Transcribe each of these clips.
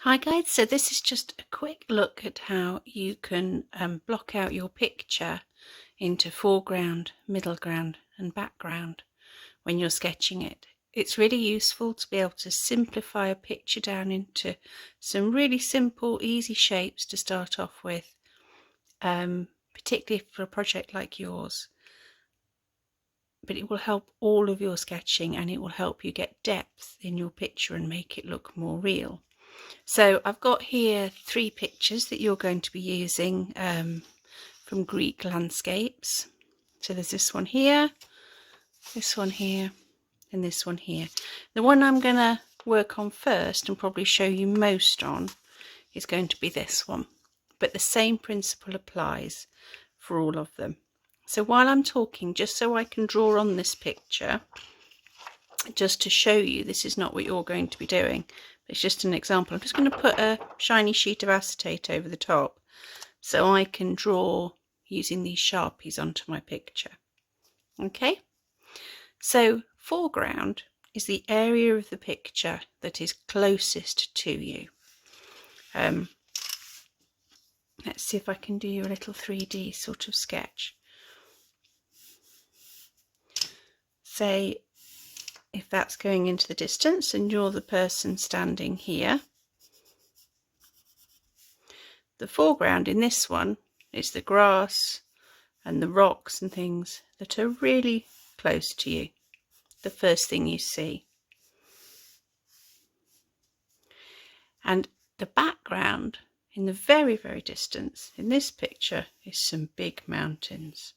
Hi guys, so this is just a quick look at how you can block out your picture into foreground, middle ground and background when you're sketching it. It's really useful to be able to simplify a picture down into some really simple, easy shapes to start off with, particularly for a project like yours. But it will help all of your sketching and it will help you get depth in your picture and make it look more real. So I've got here 3 pictures that you're going to be using from Greek landscapes. So there's this one here, and this one here. The one I'm going to work on first and probably show you most on is going to be this one. But the same principle applies for all of them. So while I'm talking, just so I can draw on this picture, just to show you this is not what you're going to be doing, it's just an example. I'm just going to put a shiny sheet of acetate over the top so I can draw using these Sharpies onto my picture. Okay, so foreground is the area of the picture that is closest to you. Let's see if I can do you a little 3D sort of sketch. Say if that's going into the distance and you're the person standing here. The foreground in this one is the grass and the rocks and things that are really close to you, the first thing you see. And the background in the very, very distance in this picture is some big mountains.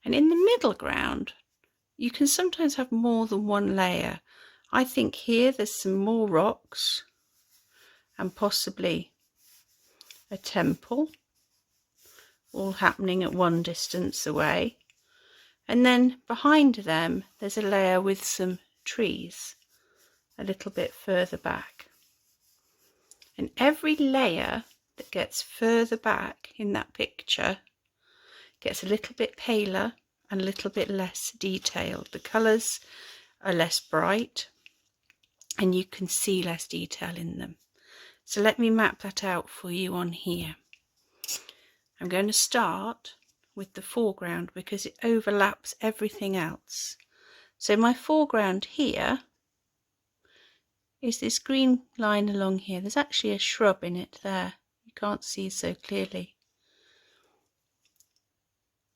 And in the middle ground, you can sometimes have more than one layer. I think here there's some more rocks and possibly a temple all happening at one distance away. And then behind them there's a layer with some trees a little bit further back. And every layer that gets further back in that picture gets a little bit paler and a little bit less detailed. The colours are less bright and you can see less detail in them. So let me map that out for you on here. I'm going to start with the foreground because it overlaps everything else. So my foreground here is this green line along here. There's actually a shrub in it there. You can't see so clearly.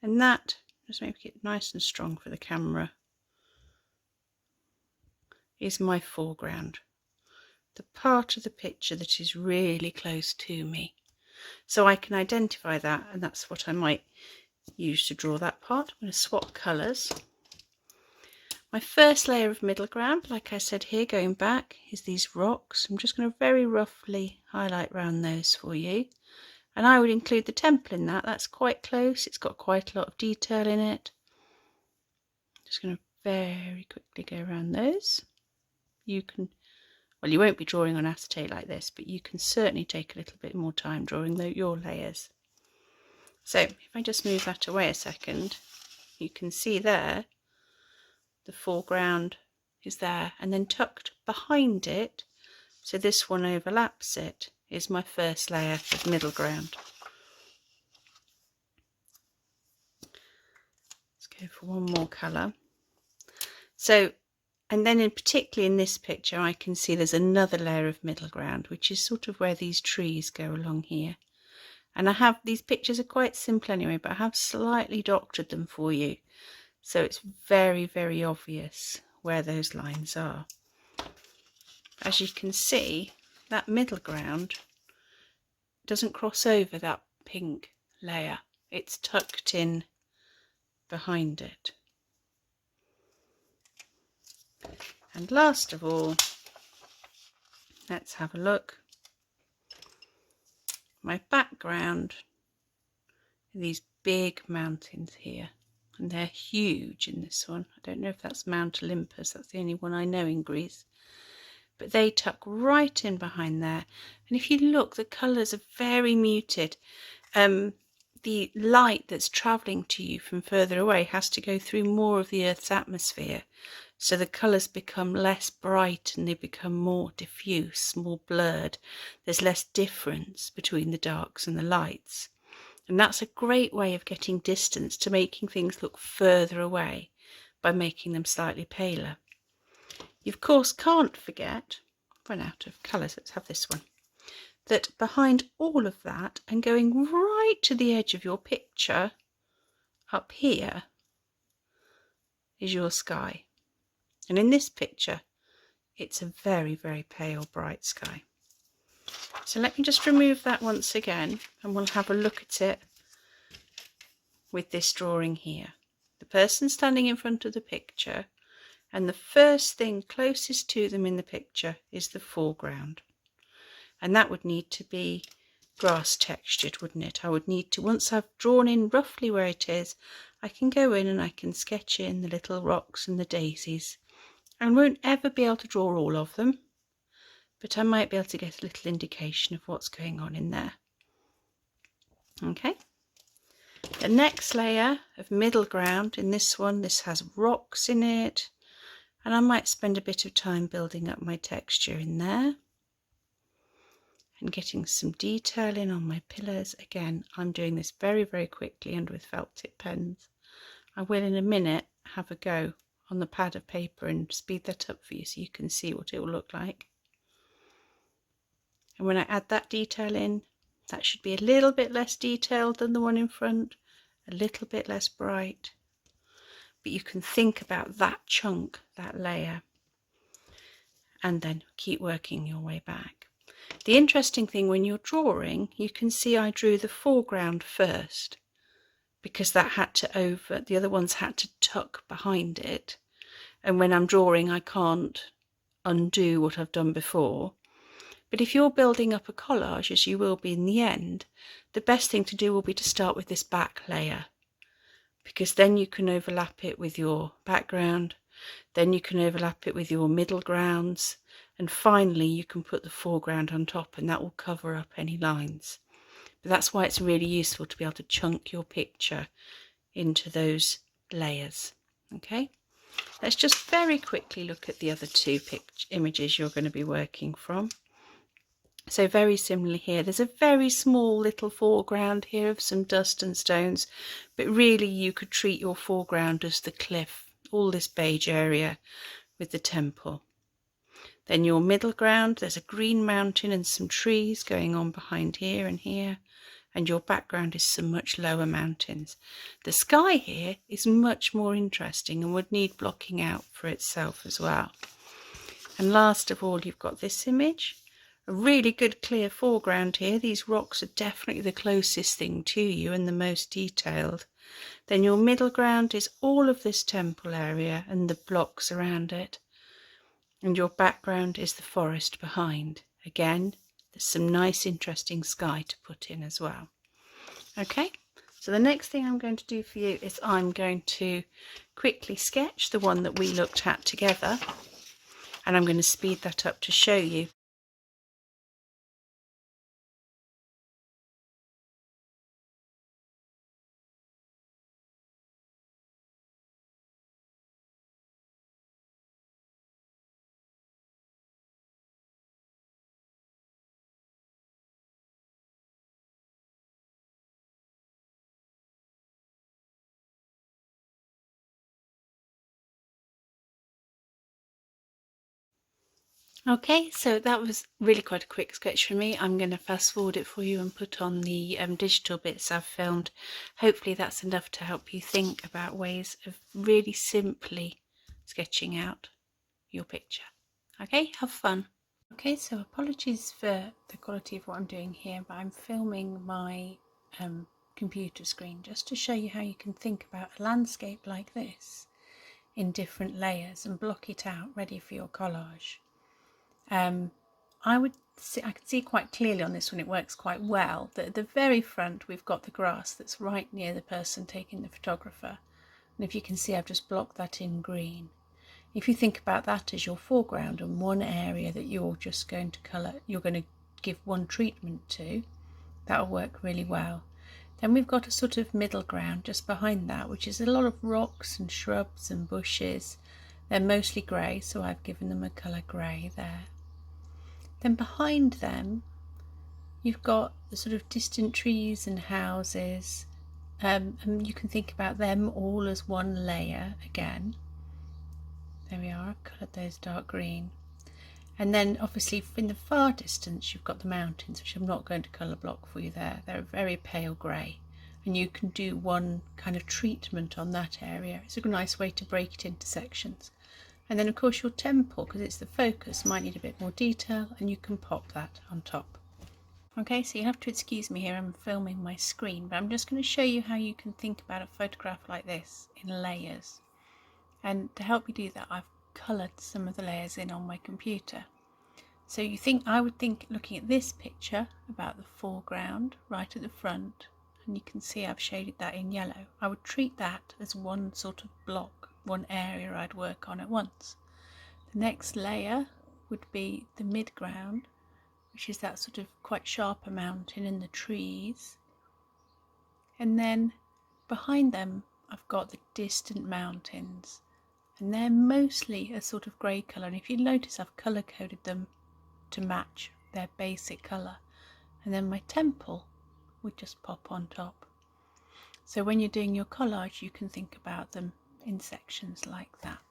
And that, just make it nice and strong for the camera, is my foreground. The part of the picture that is really close to me. So I can identify that, and that's what I might use to draw that part. I'm going to swap colours. My first layer of middle ground, like I said here, going back, is these rocks. I'm just going to very roughly highlight around those for you. And I would include the temple in that. That's quite close. It's got quite a lot of detail in it. Just going to very quickly go around those. You can, well, you won't be drawing on acetate like this, but you can certainly take a little bit more time drawing your layers. So if I just move that away a second, you can see there the foreground is there, and then tucked behind it, so this one overlaps it, is my first layer of middle ground. Let's go for one more colour. So, and then particularly in this picture I can see there's another layer of middle ground, which is sort of where these trees go along here. And I have, these pictures are quite simple anyway, but I have slightly doctored them for you. So it's very, very obvious where those lines are. As you can see, that middle ground doesn't cross over that pink layer. It's tucked in behind it. And last of all, let's have a look. My background are these big mountains here, and they're huge in this one. I don't know if that's Mount Olympus, that's the only one I know in Greece. But they tuck right in behind there. And if you look, the colours are very muted. The light that's travelling to you from further away has to go through more of the Earth's atmosphere So the colours become less bright and they become more diffuse, more blurred. There's less difference between the darks and the lights. And that's a great way of getting distance to making things look further away by making them slightly paler. You of course can't forget, run out of colours, let's have this one, that behind all of that and going right to the edge of your picture up here is your sky. And in this picture it's a very, very pale bright sky. So let me just remove that once again and we'll have a look at it with this drawing here. The person standing in front of the picture, and the first thing closest to them in the picture is the foreground. And that would need to be grass textured, wouldn't it? I would need to, once I've drawn in roughly where it is, I can go in and I can sketch in the little rocks and the daisies. I won't ever be able to draw all of them, but I might be able to get a little indication of what's going on in there. Okay. The next layer of middle ground, in this one, this has rocks in it, and I might spend a bit of time building up my texture in there and getting some detail in on my pillars. Again, I'm doing this very, very quickly and with felt tip pens. I will in a minute have a go on the pad of paper and speed that up for you so you can see what it will look like. And when I add that detail in, that should be a little bit less detailed than the one in front, a little bit less bright, but you can think about that chunk, that layer, and then keep working your way back. The interesting thing when you're drawing, you can see I drew the foreground first because that had to the other ones had to tuck behind it, and when I'm drawing I can't undo what I've done before. But if you're building up a collage, as you will be in the end, the best thing to do will be to start with this back layer, because then you can overlap it with your background, then you can overlap it with your middle grounds, and finally you can put the foreground on top, and that will cover up any lines. But that's why it's really useful to be able to chunk your picture into those layers. Okay, let's just very quickly look at the other two images you're going to be working from. So very similarly here, there's a very small little foreground here of some dust and stones, but really you could treat your foreground as the cliff, all this beige area with the temple. Then your middle ground, there's a green mountain and some trees going on behind here and here, and your background is some much lower mountains. The sky here is much more interesting and would need blocking out for itself as well. And last of all, you've got this image. A really good clear foreground here. These rocks are definitely the closest thing to you and the most detailed. Then your middle ground is all of this temple area and the blocks around it. And your background is the forest behind. Again, there's some nice interesting sky to put in as well. Okay, so the next thing I'm going to do for you is I'm going to quickly sketch the one that we looked at together, and I'm going to speed that up to show you. Okay, so that was really quite a quick sketch for me. I'm going to fast forward it for you and put on the digital bits I've filmed. Hopefully that's enough to help you think about ways of really simply sketching out your picture. Okay, have fun. Okay, so apologies for the quality of what I'm doing here, but I'm filming my computer screen just to show you how you can think about a landscape like this in different layers and block it out ready for your collage. I can see quite clearly on this one, it works quite well, that at the very front we've got the grass that's right near the person taking the photographer, and if you can see I've just blocked that in green. If you think about that as your foreground and one area that you're just going to colour, you're going to give one treatment to, that'll work really well. Then we've got a sort of middle ground just behind that, which is a lot of rocks and shrubs and bushes, They're mostly grey, so I've given them a colour grey there. Then behind them you've got the sort of distant trees and houses, and you can think about them all as one layer again. There we are, I've coloured those dark green. And then obviously in the far distance you've got the mountains, which I'm not going to colour block for you there. They're very pale grey, and you can do one kind of treatment on that area. It's a nice way to break it into sections. And then of course your temple, because it's the focus, might need a bit more detail, and you can pop that on top. Okay, so you have to excuse me here, I'm filming my screen, but I'm just going to show you how you can think about a photograph like this in layers. And to help you do that, I've coloured some of the layers in on my computer. So I would think, looking at this picture, about the foreground right at the front, and you can see I've shaded that in yellow. I would treat that as one sort of block, one area I'd work on at once. The next layer would be the midground, which is that sort of quite sharper mountain and the trees. And then behind them I've got the distant mountains, and they're mostly a sort of grey colour, and if you notice I've colour coded them to match their basic colour. And then my temple would just pop on top. So when you're doing your collage you can think about them in sections like that.